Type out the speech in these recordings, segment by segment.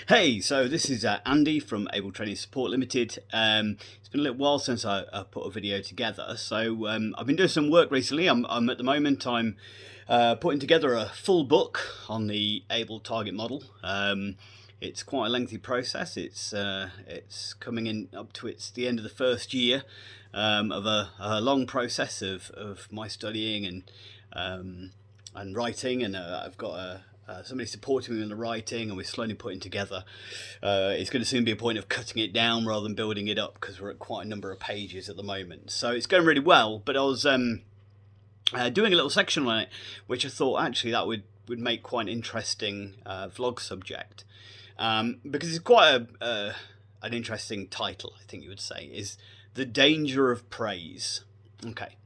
Hey, so this is Andy from Able Training Support Limited. It's been a little while since I put a video together, so I've been doing some work recently. I'm at the moment I'm putting together a full book on the Able Target model. It's quite a lengthy process. It's coming in up to the end of the first year of a long process of my studying and writing, and I've got somebody supporting me in the writing, and we're slowly putting together. It's going to soon be a point of cutting it down rather than building it up because we're at quite a number of pages at the moment. So it's going really well, but I was doing a little section on it, which I thought actually that would make quite an interesting vlog subject, because it's quite an interesting title, I think you would say, is The Danger of Praise. Okay.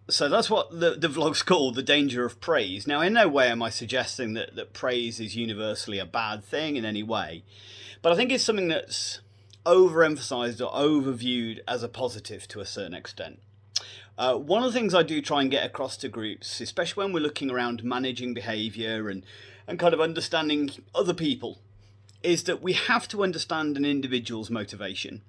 So that's what the vlog's called, The Danger of Praise. Now, in no way am I suggesting that praise is universally a bad thing in any way, but I think it's something that's overemphasized or overviewed as a positive to a certain extent. One of the things I do try and get across to groups, especially when we're looking around managing behaviour and kind of understanding other people, is that we have to understand an individual's motivation.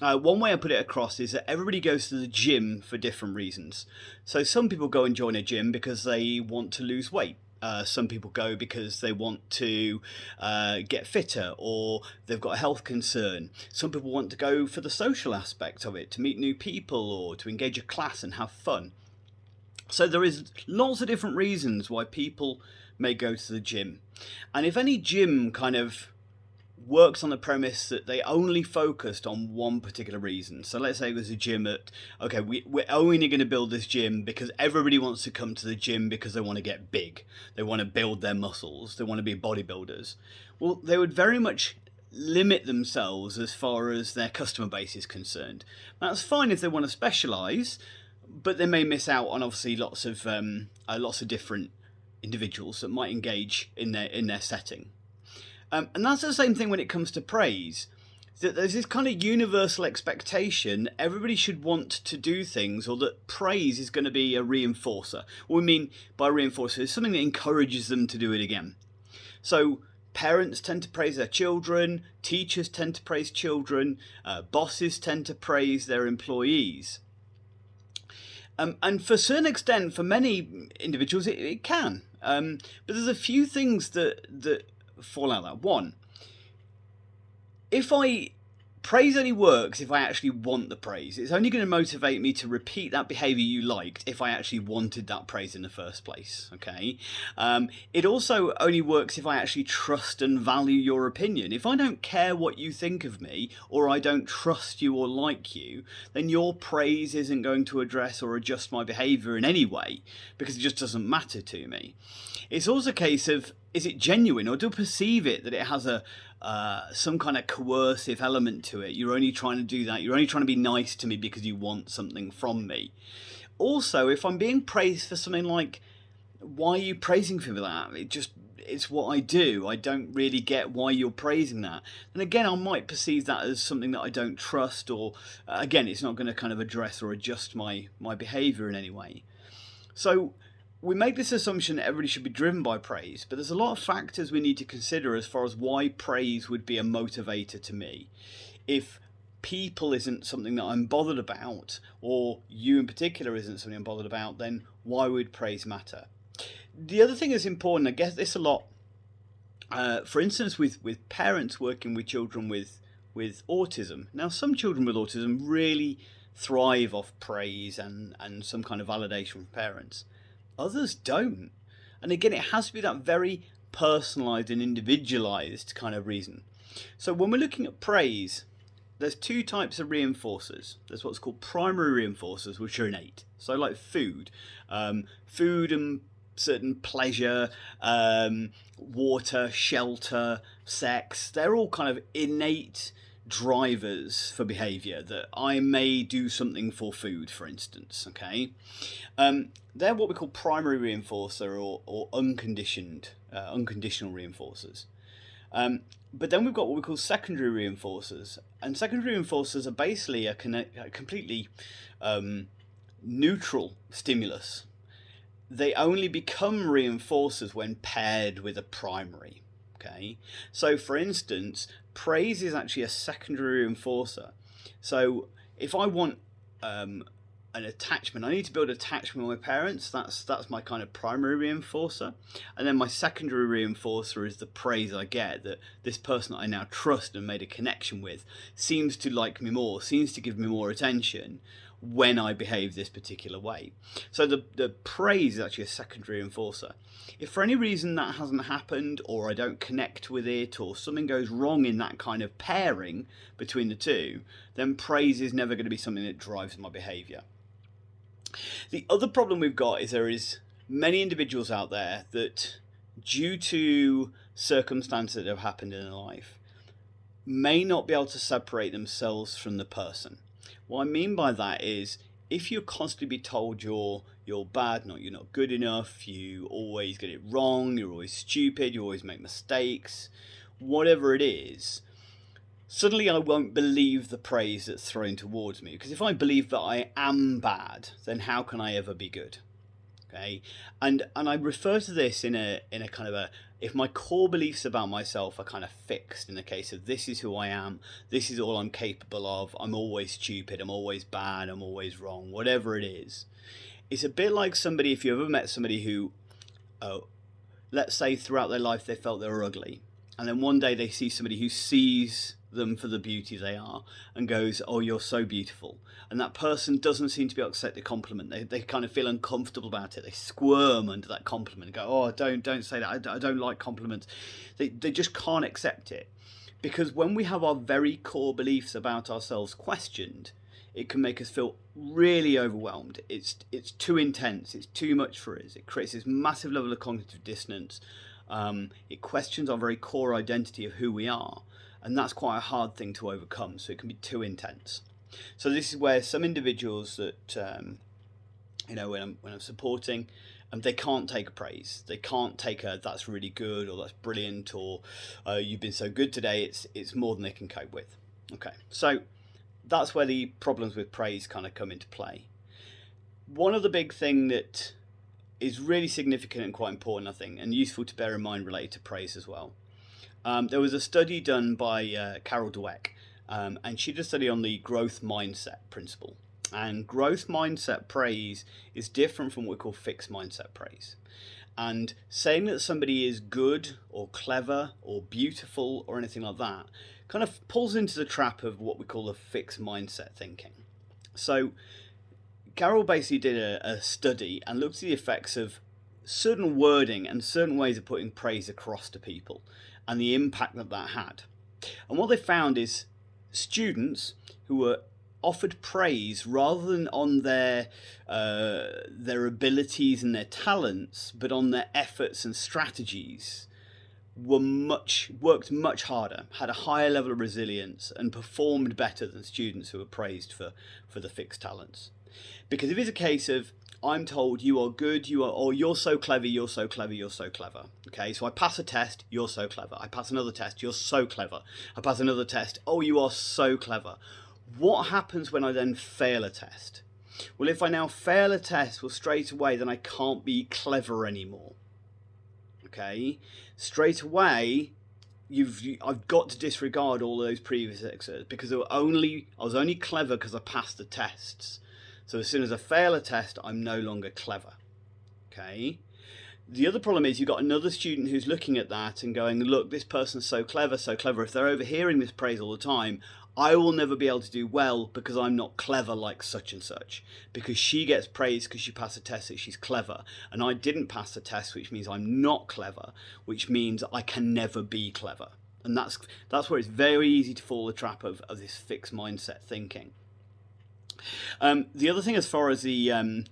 One way I put it across is that everybody goes to the gym for different reasons. So some people go and join a gym because they want to lose weight. Some people go because they want to get fitter, or they've got a health concern. Some people want to go for the social aspect of it, to meet new people or to engage a class and have fun. So there is lots of different reasons why people may go to the gym. And if any gym kind of works on the premise that they only focused on one particular reason. So let's say it was a gym okay, we're only going to build this gym because everybody wants to come to the gym because they want to get big. They want to build their muscles. They want to be bodybuilders. Well, they would very much limit themselves as far as their customer base is concerned. That's fine if they want to specialise, but they may miss out on obviously lots of different individuals that might engage in their setting. And that's the same thing when it comes to praise. That there's this kind of universal expectation everybody should want to do things, or that praise is going to be a reinforcer. What we mean by reinforcer is something that encourages them to do it again. So parents tend to praise their children, teachers tend to praise children, bosses tend to praise their employees. And for a certain extent, for many individuals, it can. But there's a few things that fall out of that. One, if praise only works if I actually want the praise. It's only going to motivate me to repeat that behaviour you liked if I actually wanted that praise in the first place. Okay. It also only works if I actually trust and value your opinion. If I don't care what you think of me, or I don't trust you or like you, then your praise isn't going to address or adjust my behaviour in any way, because it just doesn't matter to me. It's also a case of, is it genuine, or do I perceive it that it has some kind of coercive element to it? You're only trying to do that. You're only trying to be nice to me because you want something from me. Also, if I'm being praised for something like, why are you praising me for that? It's what I do. I don't really get why you're praising that. And again, I might perceive that as something that I don't trust, or again, it's not going to kind of address or adjust my behaviour in any way. So we make this assumption that everybody should be driven by praise, but there's a lot of factors we need to consider as far as why praise would be a motivator to me. If people isn't something that I'm bothered about, or you in particular isn't something I'm bothered about, then why would praise matter? The other thing that's important, I get this a lot, for instance, with parents working with children with autism. Now, some children with autism really thrive off praise and some kind of validation from parents. Others don't. And again, it has to be that very personalised and individualised kind of reason. So when we're looking at praise, there's two types of reinforcers. There's what's called primary reinforcers, which are innate. So like food and certain pleasure, water, shelter, sex, they're all kind of innate drivers for behaviour, that I may do something for food, for instance. Okay, they're what we call primary reinforcer, or unconditional reinforcers. But then we've got what we call secondary reinforcers, and secondary reinforcers are basically a completely neutral stimulus. They only become reinforcers when paired with a primary. Okay, so for instance, praise is actually a secondary reinforcer. So if I want an attachment, I need to build attachment with my parents. That's my kind of primary reinforcer, and then my secondary reinforcer is the praise I get that this person that I now trust and made a connection with seems to like me more, seems to give me more attention when I behave this particular way. So the praise is actually a secondary reinforcer. If for any reason that hasn't happened, or I don't connect with it, or something goes wrong in that kind of pairing between the two, then praise is never going to be something that drives my behaviour. The other problem we've got is there is many individuals out there that, due to circumstances that have happened in their life, may not be able to separate themselves from the person. What I mean by that is, if you constantly be told you're bad, you're not good enough, you always get it wrong, you're always stupid, you always make mistakes, whatever it is, suddenly I won't believe the praise that's thrown towards me. Because if I believe that I am bad, then how can I ever be good? Okay, and I refer to this in a kind of a, if my core beliefs about myself are kind of fixed, in the case of this is who I am, this is all I'm capable of, I'm always stupid, I'm always bad, I'm always wrong, whatever it is. It's a bit like somebody, if you ever met somebody who, let's say throughout their life they felt they were ugly, and then one day they see somebody who sees them for the beauty they are and goes, oh, you're so beautiful, and that person doesn't seem to be able to accept the compliment. They kind of feel uncomfortable about it. They squirm under that compliment and go, oh, don't say that, I don't like compliments. They just can't accept it, because when we have our very core beliefs about ourselves questioned, it can make us feel really overwhelmed. It's too intense, it's too much for us. It creates this massive level of cognitive dissonance. It questions our very core identity of who we are, and that's quite a hard thing to overcome, so it can be too intense. So this is where some individuals that when I'm supporting, they can't take praise. They can't take a that's really good, or that's brilliant, or you've been so good today. It's more than they can cope with. Okay, so that's where the problems with praise kind of come into play. One other big thing that is really significant and quite important, I think, and useful to bear in mind related to praise as well. There was a study done by Carol Dweck, and she did a study on the growth mindset principle. And growth mindset praise is different from what we call fixed mindset praise. And saying that somebody is good or clever or beautiful or anything like that kind of pulls into the trap of what we call a fixed mindset thinking. So Carol basically did a study and looked at the effects of certain wording and certain ways of putting praise across to people and the impact that that had. And what they found is students who were offered praise rather than on their abilities and their talents, but on their efforts and strategies, worked much harder, had a higher level of resilience, and performed better than students who were praised for the fixed talents. Because if it's a case of, I'm told you are good, you're so clever, you're so clever, you're so clever. Okay, so I pass a test, you're so clever. I pass another test, you're so clever. I pass another test, oh, you are so clever. What happens when I then fail a test? Well, if I now fail a test, well, straight away, then I can't be clever anymore. Okay, straight away, I've got to disregard all those previous exercises, because I was only clever because I passed the tests. So as soon as I fail a test, I'm no longer clever. Okay. The other problem is you've got another student who's looking at that and going, look, this person's so clever, so clever. If they're overhearing this praise all the time, I will never be able to do well because I'm not clever like such and such. Because she gets praised because she passed a test that she's clever. And I didn't pass the test, which means I'm not clever, which means I can never be clever. And that's where it's very easy to fall the trap of this fixed mindset thinking. The other thing, as far as the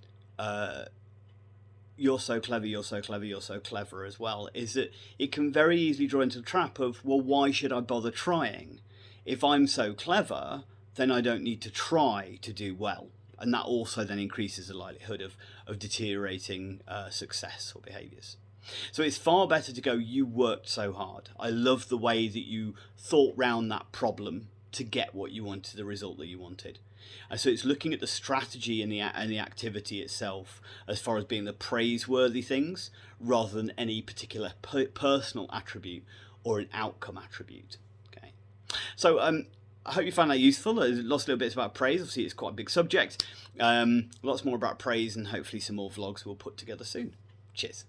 you're so clever, you're so clever, you're so clever as well, is that it can very easily draw into the trap of, well, why should I bother trying? If I'm so clever, then I don't need to try to do well. And that also then increases the likelihood of deteriorating success or behaviours. So it's far better to go, you worked so hard. I love the way that you thought round that problem to get what you wanted, the result that you wanted. And so it's looking at the strategy and the activity itself as far as being the praiseworthy things, rather than any particular personal attribute or an outcome attribute. Okay, so I hope you found that useful. There's lots of little bits about praise. Obviously, it's quite a big subject. Lots more about praise, and hopefully some more vlogs we'll put together soon. Cheers.